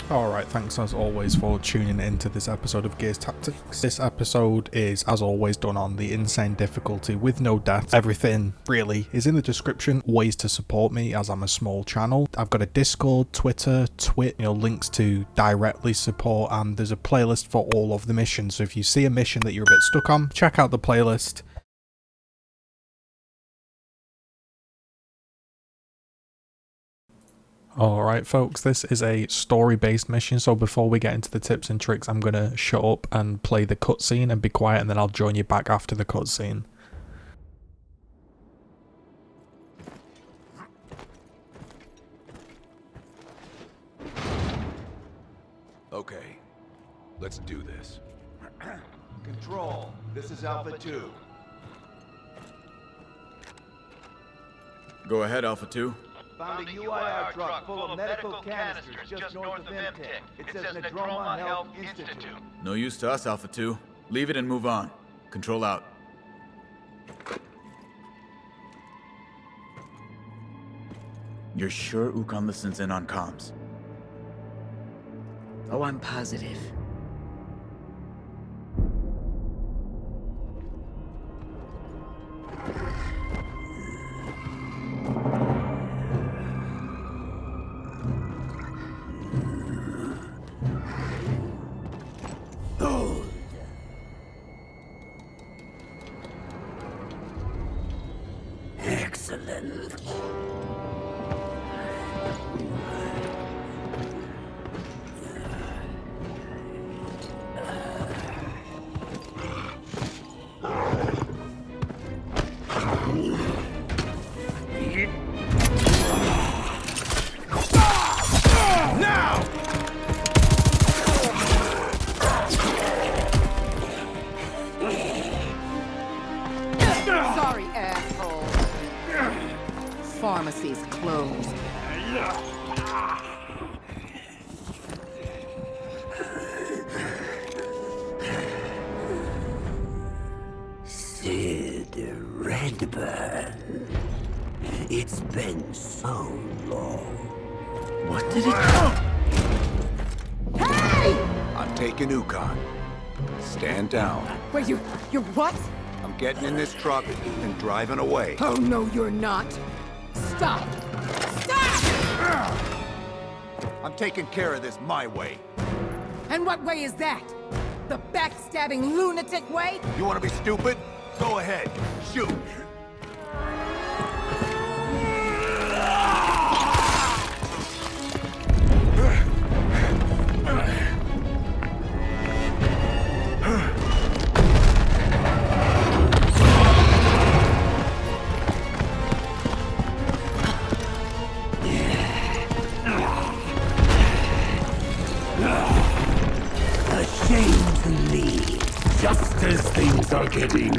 Alright, thanks as always for tuning into this episode of Gears Tactics. This episode is, as always, done on the insane difficulty with no death. Everything, really, is in the description. Ways to support me, as I'm a small channel. I've got a Discord, Twitter, Twit, links to directly support, and there's a playlist for all of the missions. So if you see a mission that you're a bit stuck on, check out the playlist. Alright folks, this is a story-based mission, so before we get into the tips and tricks, I'm going to shut up and play the cutscene and be quiet, and then I'll join you back after the cutscene. Okay, let's do this. Control, this is Alpha 2. Go ahead, Alpha 2. Found a UIR truck full of medical canisters just north of MTech. It says Nadroma Health Institute. No use to us, Alpha 2. Leave it and move on. Control out. You're sure Ukon listens in on comms? Oh, I'm positive. Excellent. Now! Sorry, asshole. Pharmacy's closed. Sid Redburn. It's been so long. What did he... Hey! I'm taking Ukon. Stand down. Wait, you're what? I'm getting in this truck and driving away. Oh, no, you're not. Stop! Stop! I'm taking care of this my way. And what way is that? The backstabbing lunatic way? You want to be stupid? Go ahead. Shoot. A shame to leave, just as things are getting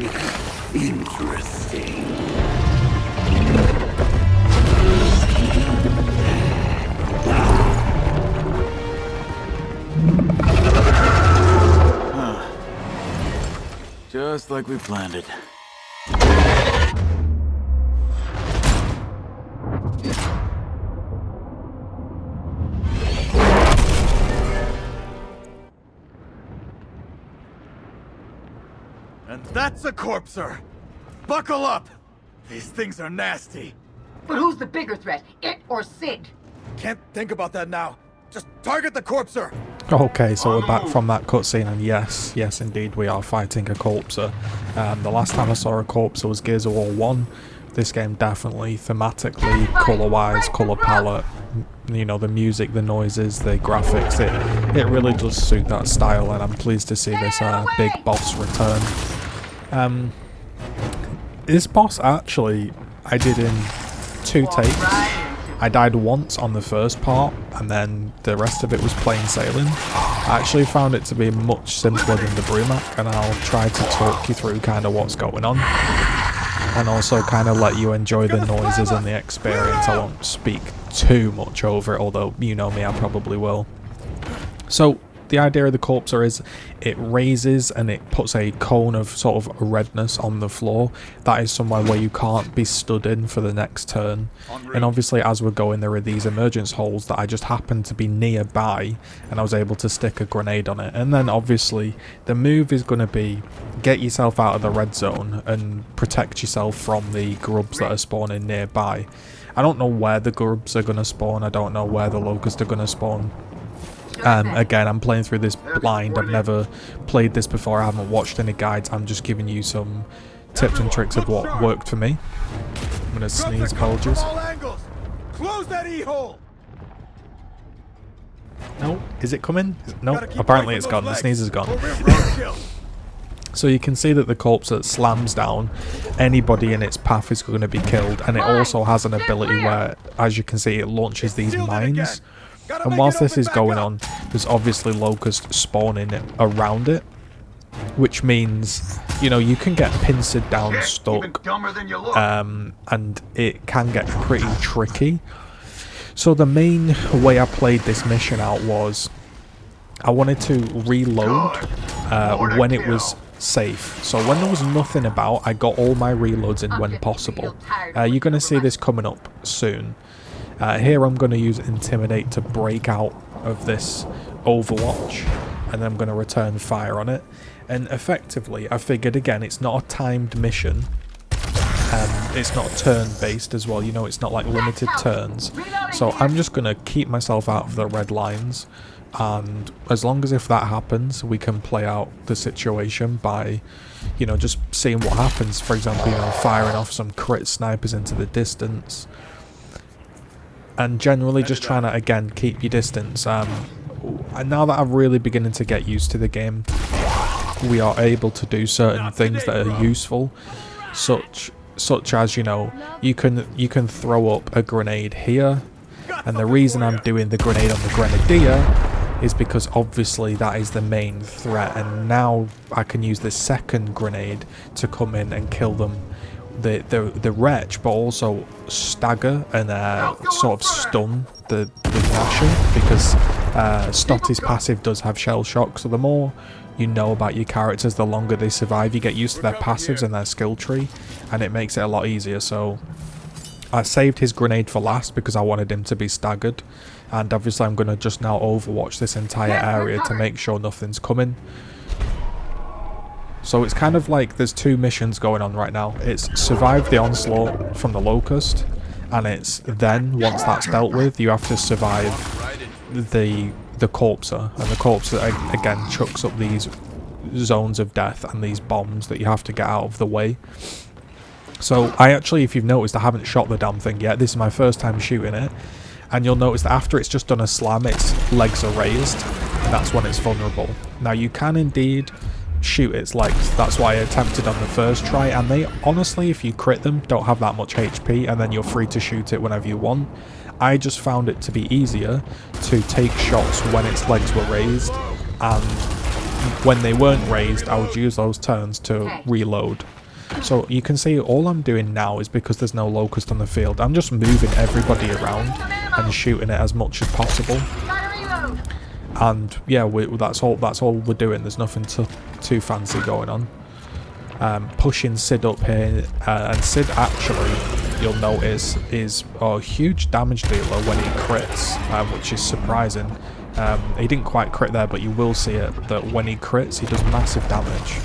interesting. Just like we planned it. And that's a corpser! Buckle up! These things are nasty. But who's the bigger threat, it or Sid? Can't think about that now. Just target the corpser! Okay, so we're back from that cutscene, and yes, indeed, we are fighting a corpser. The last time I saw a corpser was Gears of War 1. This game definitely, thematically, colour-wise, colour palette, the music, the noises, the graphics, it really does suit that style, and I'm pleased to see this big boss return. This boss, actually, I did in 2 takes. I died once on the first part, and then the rest of it was plain sailing. I actually found it to be much simpler than the Brumac, and I'll try to talk you through kind of what's going on, and also kind of let you enjoy the noises and the experience. I won't speak too much over it, although you know me, I probably will. So, the idea of the corpser is it raises and it puts a cone of sort of redness on the floor. That is somewhere where you can't be stood in for the next turn. And obviously as we're going, there are these emergence holes that I just happened to be nearby, and I was able to stick a grenade on it. And then obviously the move is going to be get yourself out of the red zone and protect yourself from the grubs that are spawning nearby. I don't know where the grubs are going to spawn. I don't know where the locusts are going to spawn. Again, I'm playing through this blind. I've never played this before. I haven't watched any guides. I'm just giving you some tips and tricks of what worked for me. I'm going to sneeze, apologies. Close that E-hole. No, is it coming? No, apparently it's gone. The sneeze is gone. So you can see that the corpse that slams down, anybody in its path is going to be killed. And it also has an ability where, as you can see, it launches these mines. And whilst this is going on, there's obviously locusts spawning around it, which means, you know, you can get pincered down stuck, and it can get pretty tricky. So the main way I played this mission out was I wanted to reload when it was safe. So when there was nothing about, I got all my reloads in when possible. You're going to see this coming up soon. Here I'm going to use Intimidate to break out of this Overwatch, and then I'm going to return fire on it. And effectively, I figured, again, it's not a timed mission. It's not turn-based as well, you know, it's not like limited turns. So I'm just going to keep myself out of the red lines, and as long as if that happens, we can play out the situation by, you know, just seeing what happens. For example, you know, firing off some crit snipers into the distance. And generally just trying to, again, keep your distance. And now that I'm really beginning to get used to the game, we are able to do certain things that are useful, such as, you know, you can throw up a grenade here, and the reason I'm doing the grenade on the grenadier is because obviously that is the main threat, and now I can use the second grenade to come in and kill them, the wretch, but also stagger and sort of stun the Nasher, because Stotty's passive does have shell shock. So the more you know about your characters, the longer they survive. You get used to their passives and their skill tree, and it makes it a lot easier. So I saved his grenade for last because I wanted him to be staggered, and obviously I'm going to just now overwatch this entire area to make sure nothing's coming. So it's kind of like there's two missions going on right now. It's survive the onslaught from the locust, and it's then, once that's dealt with, you have to survive the corpser. And the corpser again chucks up these zones of death and these bombs that you have to get out of the way. So I actually, if you've noticed, I haven't shot the damn thing yet. This is my first time shooting it, and you'll notice that after it's just done a slam, its legs are raised, and that's when it's vulnerable. Now you can indeed shoot its legs. That's why I attempted on the first try, and they honestly, if you crit them, don't have that much HP, and then you're free to shoot it whenever you want. I just found it to be easier to take shots when its legs were raised, and when they weren't raised, I would use those turns to reload. So you can see all I'm doing now is, because there's no locust on the field, I'm just moving everybody around and shooting it as much as possible. And yeah, that's all we're doing. There's nothing too fancy going on. Pushing Sid up here, and Sid actually, you'll notice, is a huge damage dealer when he crits, which is surprising. He didn't quite crit there, but you will see it, that when he crits, he does massive damage.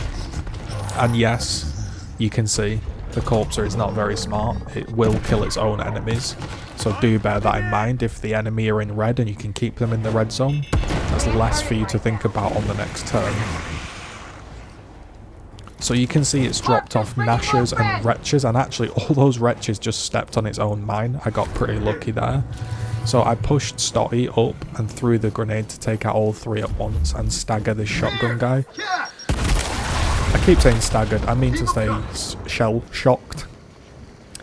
And yes, you can see the corpser is not very smart. It will kill its own enemies, so do bear that in mind. If the enemy are in red and you can keep them in the red zone, that's less for you to think about on the next turn. So you can see it's dropped off Nashers and Wretches, and actually all those Wretches just stepped on its own mine. I got pretty lucky there. So I pushed Stotty up and threw the grenade to take out all three at once and stagger this shotgun guy. I keep saying staggered, I mean to say shell shocked.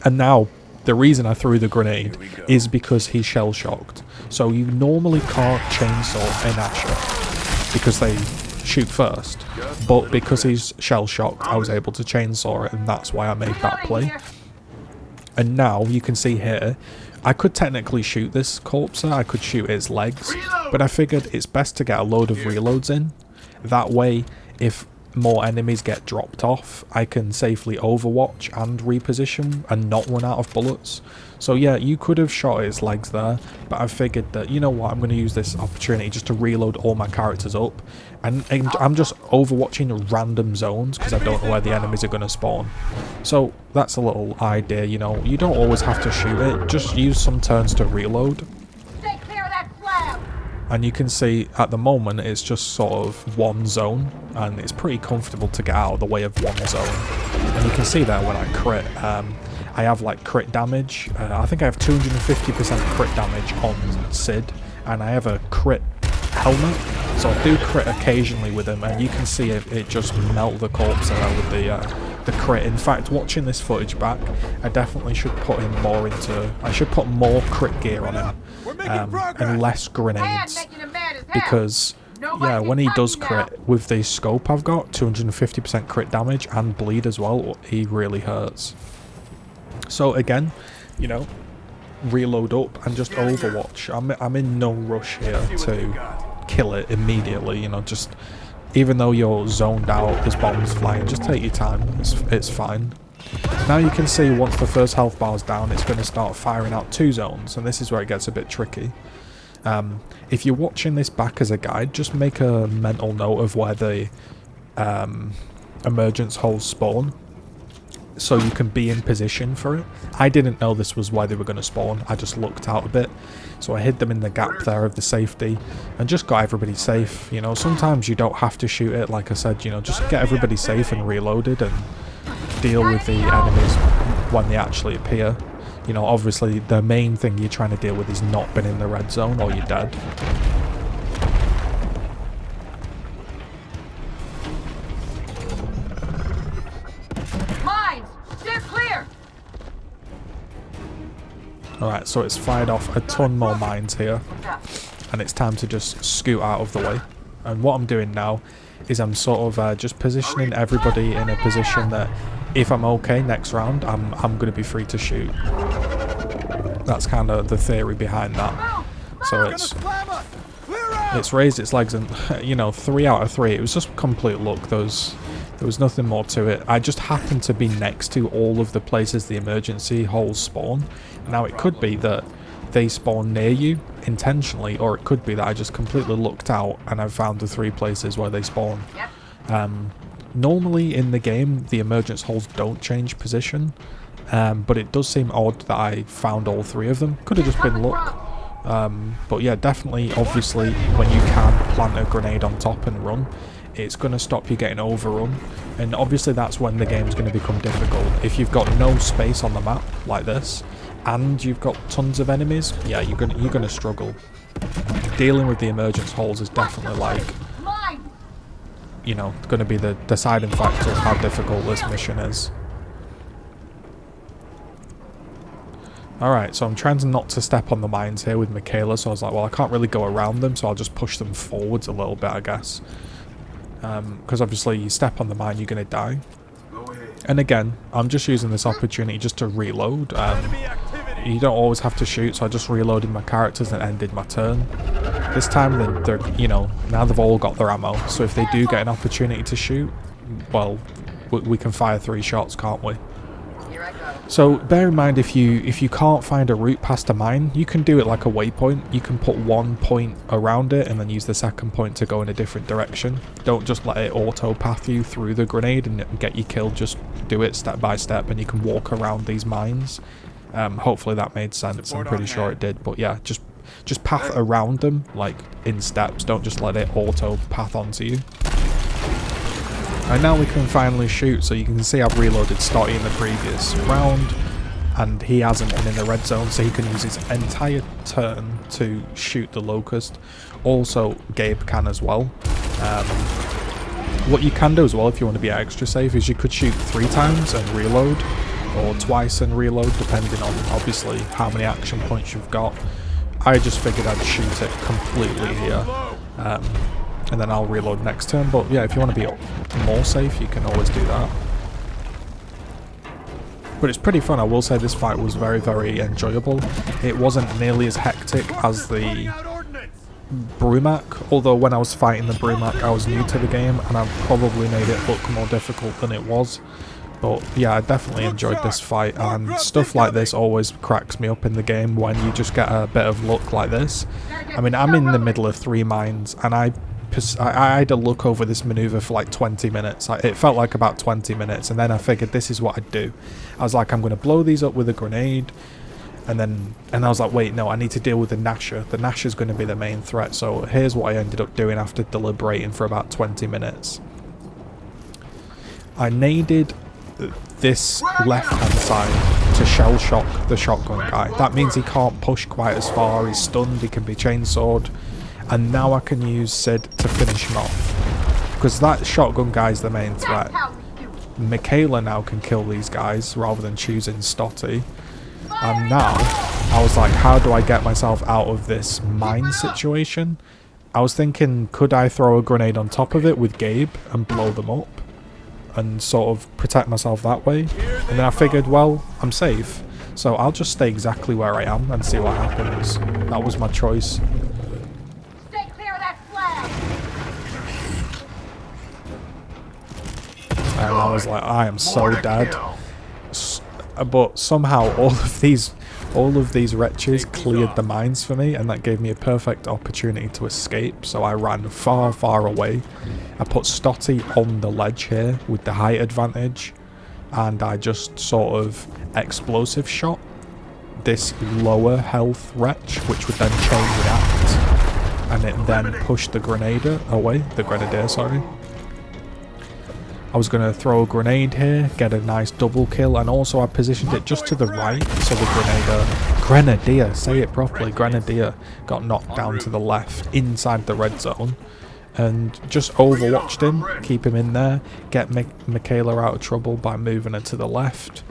And now the reason I threw the grenade is because he's shell shocked. So you normally can't chainsaw a Nasher because they shoot first, but because he's shell shocked, I was able to chainsaw it, and that's why I made that play. And now you can see here, I could technically shoot this corpser, I could shoot its legs, but I figured it's best to get a load of reloads in. That way, if more enemies get dropped off, I can safely overwatch and reposition and not run out of bullets. So yeah, you could have shot its legs there, but I figured that, you know what, I'm going to use this opportunity just to reload all my characters up, and I'm just overwatching random zones because I don't know where the enemies are going to spawn. So that's a little idea, you know, you don't always have to shoot it, just use some turns to reload. Stay clear of that slab! And you can see at the moment it's just sort of one zone, and it's pretty comfortable to get out of the way of one zone. And you can see there when I crit, I have like crit damage. I think I have 250% crit damage on Sid, and I have a crit helmet, so I do crit occasionally with him, and you can see it just melt the corpse there with the crit. In fact, watching this footage back, I definitely should put him more into, I should put more crit gear on him, and less grenades, because yeah, when he does crit with the scope I've got, 250% crit damage and bleed as well, he really hurts. So again, you know, reload up and just overwatch. I'm in no rush here to kill it immediately, you know, just even though you're zoned out, there's bombs flying, just take your time, it's fine. Now you can see once the first health bar is down, it's going to start firing out 2 zones, and this is where it gets a bit tricky. If you're watching this back as a guide, just make a mental note of where the emergence holes spawn, so you can be in position for it. I didn't know this was why they were going to spawn, I just looked out a bit, so I hid them in the gap there of the safety and just got everybody safe. You know, sometimes you don't have to shoot it, like I said, you know, just get everybody safe and reloaded and deal with the enemies when they actually appear. You know, obviously the main thing you're trying to deal with is not being in the red zone or you're dead. Alright, so it's fired off a ton more mines here, and it's time to just scoot out of the way. And what I'm doing now is I'm sort of just positioning everybody in a position that if I'm okay next round, I'm going to be free to shoot. That's kind of the theory behind that. So it's raised its legs, and you know, 3 out of 3, it was just complete luck. There was nothing more to it. I just happened to be next to all of the places the emergency holes spawn. Now it could be that they spawn near you intentionally, or it could be that I just completely looked out and I found the 3 places where they spawn. Normally in the game the emergence holes don't change position, but it does seem odd that I found all 3 of them. Could have just been luck. But yeah, definitely, obviously, when you can plant a grenade on top and run, it's going to stop you getting overrun, and obviously that's when the game's going to become difficult. If you've got no space on the map like this, and you've got tons of enemies, yeah, you're gonna struggle. Dealing with the emergence holes is definitely, like, you know, going to be the deciding factor of how difficult this mission is. Alright, so I'm trying not to step on the mines here with Michaela, so I was like, well, I can't really go around them, so I'll just push them forwards a little bit, I guess. Because obviously you step on the mine, you're going to die. And again, I'm just using this opportunity just to reload. You don't always have to shoot, so I just reloaded my characters and ended my turn. This time, they're, you know, now they've all got their ammo, so if they do get an opportunity to shoot, well, we can fire 3 shots, can't we? So bear in mind, if you can't find a route past a mine, you can do it like a waypoint. You can put 1 point around it and then use the second point to go in a different direction. Don't just let it auto path you through the grenade and get you killed. Just do it step by step, and you can walk around these mines. Hopefully that made sense. I'm pretty sure it did. But yeah, just path around them like in steps. Don't just let it auto path onto you. And now we can finally shoot, so you can see I've reloaded Stotty in the previous round, and he hasn't been in the red zone, so he can use his entire turn to shoot the Locust. Also, Gabe can as well. What you can do as well, if you want to be extra safe, is you could shoot 3 times and reload, or twice and reload, depending on, obviously, how many action points you've got. I just figured I'd shoot it completely here. And then I'll reload next turn, but yeah, if you want to be more safe, you can always do that. But it's pretty fun. I will say this fight was very, very enjoyable. It wasn't nearly as hectic as the Brumac, although when I was fighting the Brumac I was new to the game and I probably made it look more difficult than it was. But yeah, I definitely enjoyed this fight, and stuff like this always cracks me up in the game when you just get a bit of luck like this. I mean, I'm in the middle of 3 mines and I had to look over this maneuver for like 20 minutes. It felt like about 20 minutes, and then I figured this is what I'd do. I was like, I'm going to blow these up with a grenade, and I was like, wait, no, I need to deal with the Nasher. The Nasher's going to be the main threat. So here's what I ended up doing after deliberating for about 20 minutes. I naded this left-hand side to shell shock the shotgun guy. That means he can't push quite as far, he's stunned, he can be chainsawed, and now I can use Sid to finish him off. Because that shotgun guy's the main threat. Michaela now can kill these guys rather than choosing Stotty. And now, I was like, how do I get myself out of this mine situation? I was thinking, could I throw a grenade on top of it with Gabe and blow them up? And sort of protect myself that way. And then I figured, well, I'm safe, so I'll just stay exactly where I am and see what happens. That was my choice. Stay clear of that flag. And I was like, I am so dead. But somehow all of these wretches cleared the mines for me, and that gave me a perfect opportunity to escape. So I ran far, far away. I put Stotty on the ledge here with the height advantage, and I just sort of explosive shot this lower health wretch, which would then chain react, and it then pushed the grenadier away. The grenadier, sorry. I was going to throw a grenade here, get a nice double kill, and also I positioned it just to the right, so the Grenadier, say it properly, Grenadier, got knocked down to the left, inside the red zone, and just overwatched him, keep him in there, get Michaela out of trouble by moving her to the left,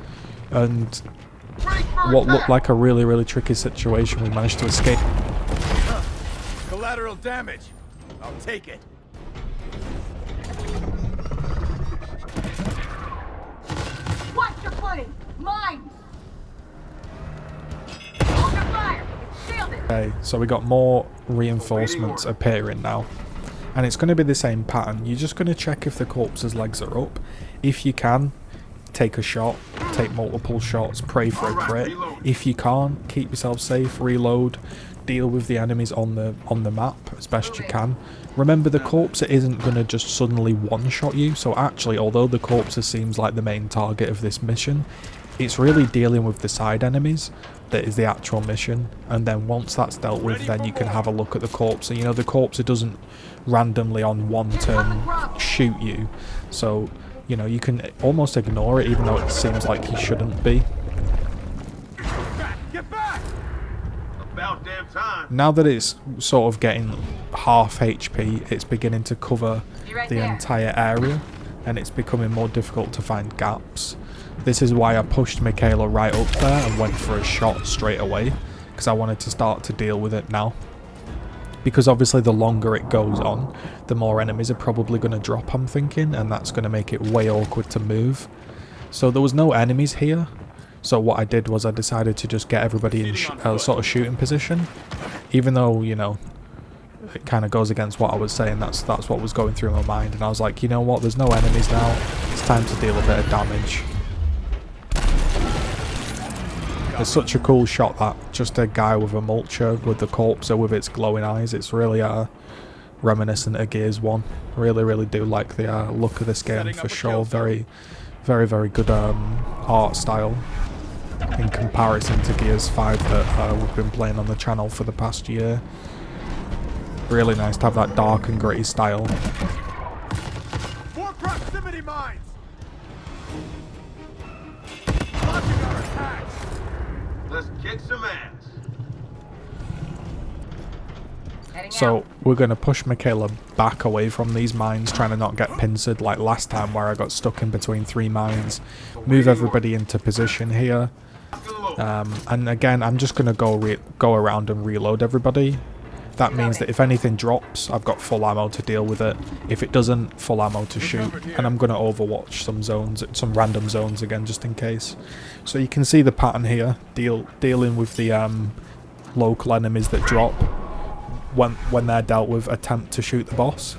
and what looked like a really, really tricky situation, we managed to escape. Collateral damage. I'll take it. Watch your footing. Mine. Hold your fire. It's shielded. Okay, so we got more reinforcements appearing now. And it's going to be the same pattern. You're just going to check if the corpse's legs are up. If you can, take a shot, take multiple shots, pray for a crit. If you can't, keep yourself safe, reload, deal with the enemies on the map as best you can. Remember, the corpse isn't going to just suddenly one-shot you, so actually, although the corpse seems like the main target of this mission, it's really dealing with the side enemies that is the actual mission. And then once that's dealt with, then you can have a look at the corpse. And you know, the corpse doesn't randomly on one turn shoot you, so you know, you can almost ignore it, even though it seems like he shouldn't be. Get back! About damn time. Now that it's sort of getting half HP, it's beginning to cover the entire area, and it's becoming more difficult to find gaps. This is why I pushed Michaela right up there and went for a shot straight away, because I wanted to start to deal with it now. Because obviously the longer it goes on, the more enemies are probably going to drop, I'm thinking, and that's going to make it way awkward to move. So there was no enemies here, so what I did was I decided to just get everybody in sort of shooting position, even though, you know, it kind of goes against what I was saying. That's what was going through my mind, and I was like, you know what, there's no enemies now, it's time to deal a bit of damage. It's such a cool shot, that just a guy with a mulcher with the corpse with its glowing eyes. It's really reminiscent of Gears 1. Really, really do like the look of this game for sure. Very, very, very good art style in comparison to Gears 5 that we've been playing on the channel for the past year. Really nice to have that dark and gritty style. More proximity mines. Launching our attacks. Let's kick some ass. So we're going to push Michaela back away from these mines, trying to not get pincered like last time where I got stuck in between 3 mines. Move everybody into position here. And again, I'm just going to go around and reload everybody. That means that if anything drops, I've got full ammo to deal with it. If it doesn't, full ammo to shoot. And I'm going to overwatch some zones, some random zones again, just in case. So you can see the pattern here, dealing with the local enemies that drop. When they're dealt with, attempt to shoot the boss.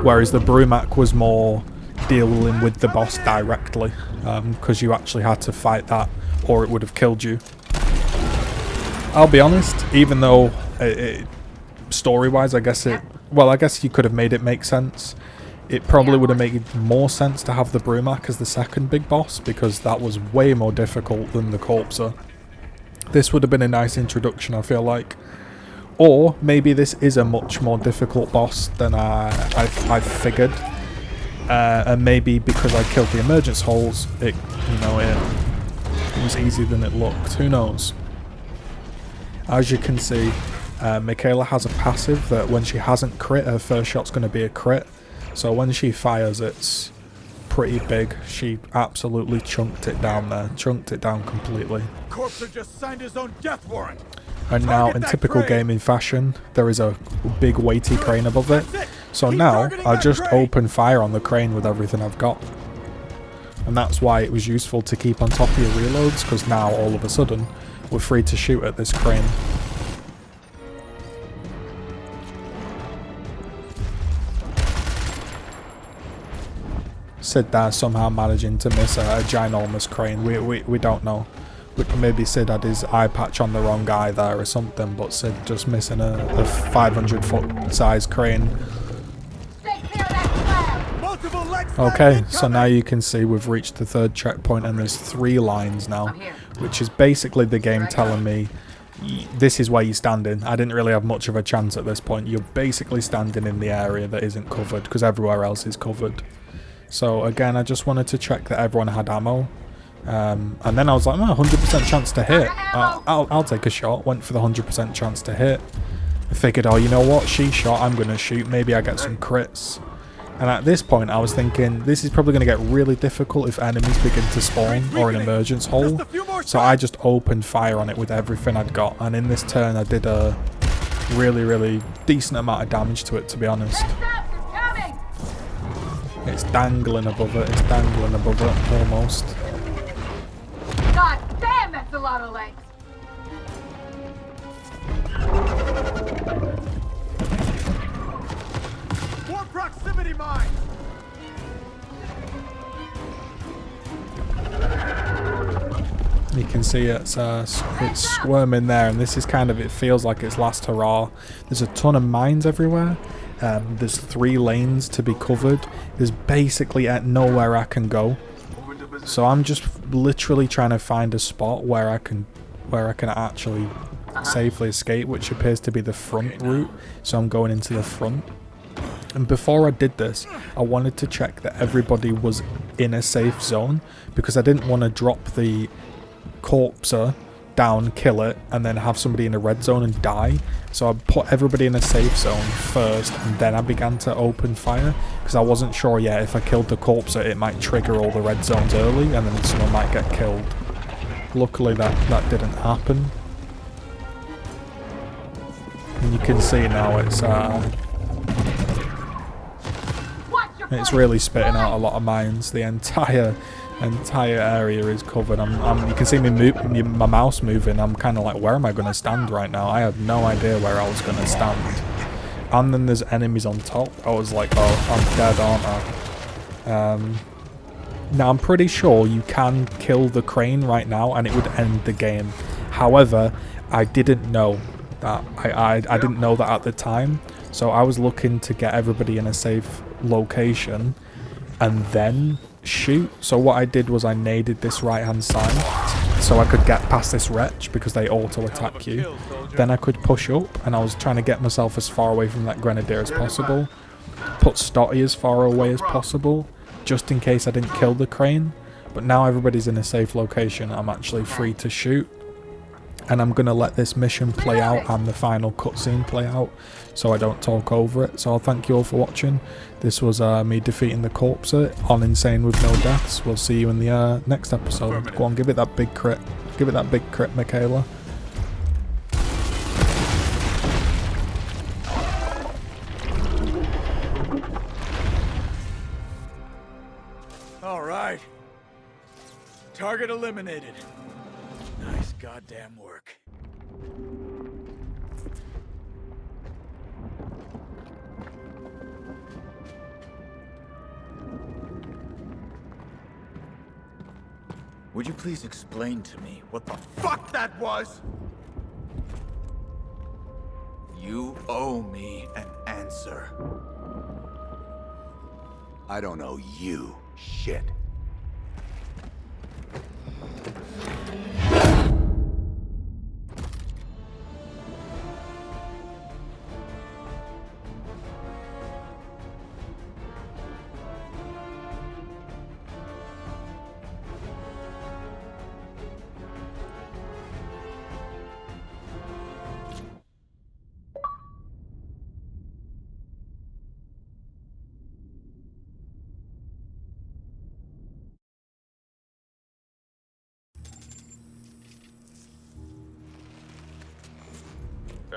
Whereas the Brumac was more dealing with the boss directly, because you actually had to fight that or it would have killed you. I'll be honest, even though story-wise, I guess you could have made it make sense. It probably would have made more sense to have the Brumac as the second big boss, because that was way more difficult than the Corpser. This would have been a nice introduction, I feel like. Or maybe this is a much more difficult boss than I figured. And maybe because I killed the emergence holes, it was easier than it looked. Who knows? As you can see, Michaela has a passive that when she hasn't crit, her first shot's going to be a crit. So when she fires, it's pretty big. She absolutely chunked it down there. Chunked it down completely. Corpser just signed his own death warrant. And now, in typical gaming fashion, there is a big weighty crane above it. So now, I just open fire on the crane with everything I've got. And that's why it was useful to keep on top of your reloads, because now, all of a sudden, we're free to shoot at this crane. Sid there somehow managing to miss a ginormous crane. We don't know. Maybe Sid had his eye patch on the wrong guy there or something, but Sid just missing a 500-foot size crane. Okay, so now you can see we've reached the third checkpoint and there's 3 lines now, which is basically the game telling me this is where you're standing. I didn't really have much of a chance at this point. You're basically standing in the area that isn't covered because everywhere else is covered. So again, I just wanted to check that everyone had ammo. And then I was like, 100% chance to hit. I'll take a shot. Went for the 100% chance to hit. I figured, oh, you know what? She shot, I'm going to shoot. Maybe I get some crits. And at this point, I was thinking, this is probably going to get really difficult if enemies begin to spawn or an emergence hole. So I just opened fire on it with everything I'd got. And in this turn, I did a really, really decent amount of damage to it, to be honest. It's dangling above it. It's dangling above it, almost. God damn, that's a lot of legs. More proximity mine. You can see it's squirming there, and this is kind of, it feels like its last hurrah. There's a ton of mines everywhere. There's 3 lanes to be covered. There's basically nowhere I can go. So I'm just literally trying to find a spot where I can actually safely escape, which appears to be the front route. So I'm going into the front. And before I did this, I wanted to check that everybody was in a safe zone, because I didn't want to drop the Corpser down, kill it, and then have somebody in a red zone and die. So I put everybody in a safe zone first, and then I began to open fire, because I wasn't sure yet if I killed the Corpser it might trigger all the red zones early and then someone might get killed. Luckily that didn't happen. And you can see now it's really spitting out a lot of mines. The entire area is covered. You can see me my mouse moving. I'm kind of like, where am I going to stand right now? I had no idea where I was going to stand. And then there's enemies on top. I was like, oh, I'm dead, aren't I? Now I'm pretty sure you can kill the crane right now and it would end the game. However, I didn't know that. I didn't know that at the time. So I was looking to get everybody in a safe location and then shoot. So what I did was I naded this right hand side so I could get past this wretch, because they auto attack you. Then I could push up, and I was trying to get myself as far away from that grenadier as possible, put Stotty as far away as possible, just in case I didn't kill the crane. But now everybody's in a safe location, I'm actually free to shoot. And I'm going to let this mission play out and the final cutscene play out, so I don't talk over it. So I'll thank you all for watching. This was me defeating the Corpser on Insane with no deaths. We'll see you in the next episode. Go on, give it that big crit. Give it that big crit, Michaela. Target eliminated. Nice goddamn work. Would you please explain to me what the fuck that was? You owe me an answer. I don't owe you shit.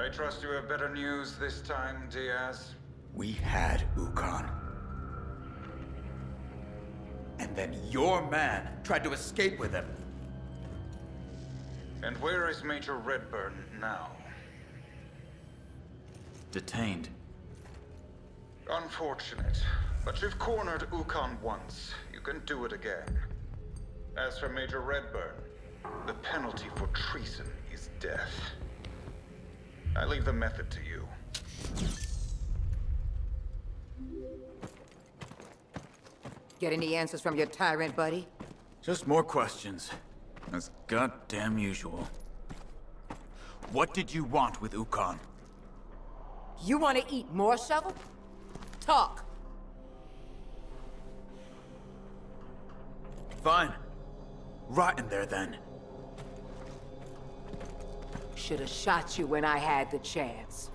I trust you have better news this time, Diaz. We had Ukon. And then your man tried to escape with him. And where is Major Redburn now? Detained. Unfortunate, but you've cornered Ukon once. You can do it again. As for Major Redburn, the penalty for treason is death. I leave the method to you. Get any answers from your tyrant, buddy? Just more questions. As goddamn usual. What did you want with Ukon? You want to eat more, Shovel? Talk. Fine. Rot in there then. Should have shot you when I had the chance.